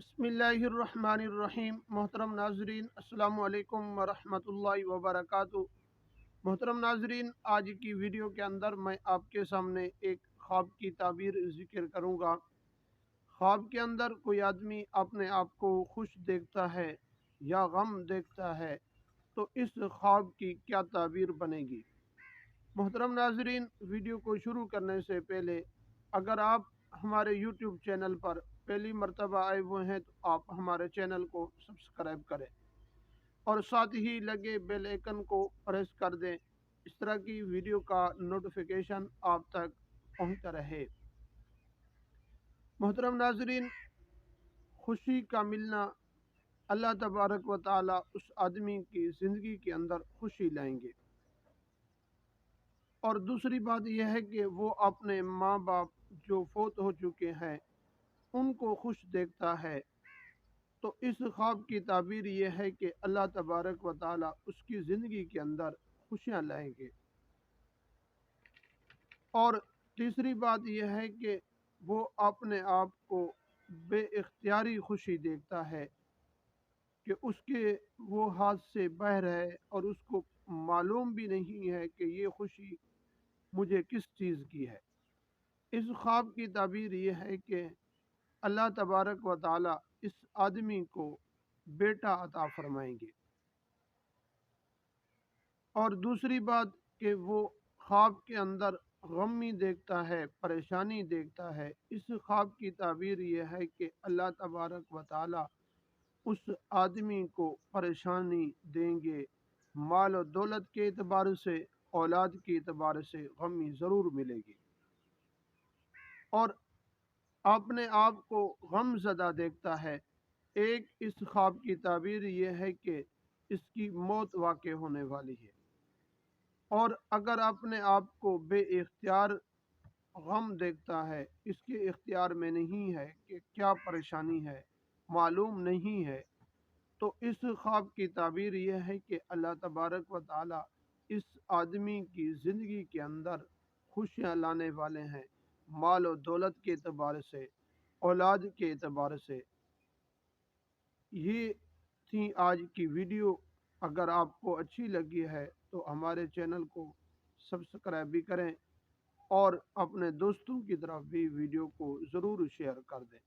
बिस्मिल्लाहिर्रहमानिर्रहीम। मोहतरम नाजरीन, अस्सलाम वालेकुम वरहमतुल्लाहि वबरकातुहू। मोहतरम नाजरीन, आज की वीडियो के अंदर मैं आपके सामने एक ख्वाब की ताबीर ज़िक्र करूँगा। ख्वाब के अंदर कोई आदमी अपने आप को खुश देखता है या गम देखता है तो इस ख्वाब की क्या ताबीर बनेगी। मोहतरम नाजरीन, वीडियो को शुरू करने से पहले अगर आप हमारे यूट्यूब चैनल पर पहली मर्तबा आए हुए हैं तो आप हमारे चैनल को सब्सक्राइब करें और साथ ही लगे बेल आइकन को प्रेस कर दें। इस तरह की वीडियो का नोटिफिकेशन आप तक पहुंचता रहे। मोहतरम नाजरीन, खुशी का मिलना, अल्लाह तबारक व ताला उस आदमी की ज़िंदगी के अंदर खुशी लाएंगे। और दूसरी बात यह है कि वो अपने माँ बाप जो फोत हो चुके हैं उनको खुश देखता है। तो इस ख्वाब की ताबीर ये है कि अल्लाह तबारक व ताला उसकी ज़िंदगी के अंदर खुशियाँ लाएंगे। और तीसरी बात यह है कि वो अपने आप को बेइख्तियारी खुशी देखता है कि उसके वो हाथ से बह रहा है और उसको मालूम भी नहीं है कि ये खुशी मुझे किस चीज़ की है। इस ख्वाब की ताबीर ये है कि अल्लाह तबारक व ताला इस आदमी को बेटा अता फरमाएंगे। और दूसरी बात कि वो ख्वाब के अंदर गमी देखता है, परेशानी देखता है। इस ख्वाब की ताबीर ये है कि अल्लाह तबारक व ताला उस आदमी को परेशानी देंगे। माल और दौलत के एतबार से, औलाद के एतबार से गमी ज़रूर मिलेगी। और अपने आप को गम ज़दा देखता है। एक इस ख्वाब की ताबीर ये है कि इसकी मौत वाक़ई होने वाली है। और अगर अपने आप को बेइख्तियार गम देखता है, इसके इख्तियार में नहीं है कि क्या परेशानी है, मालूम नहीं है, तो इस ख्वाब की ताबीर यह है कि अल्लाह तबारक व ताला इस आदमी की ज़िंदगी के अंदर खुशियाँ लाने वाले हैं, माल और दौलत के एतबार से, औलाद के एतबार से। ये थी आज की वीडियो। अगर आपको अच्छी लगी है तो हमारे चैनल को सब्सक्राइब भी करें और अपने दोस्तों की तरफ भी वीडियो को ज़रूर शेयर कर दें।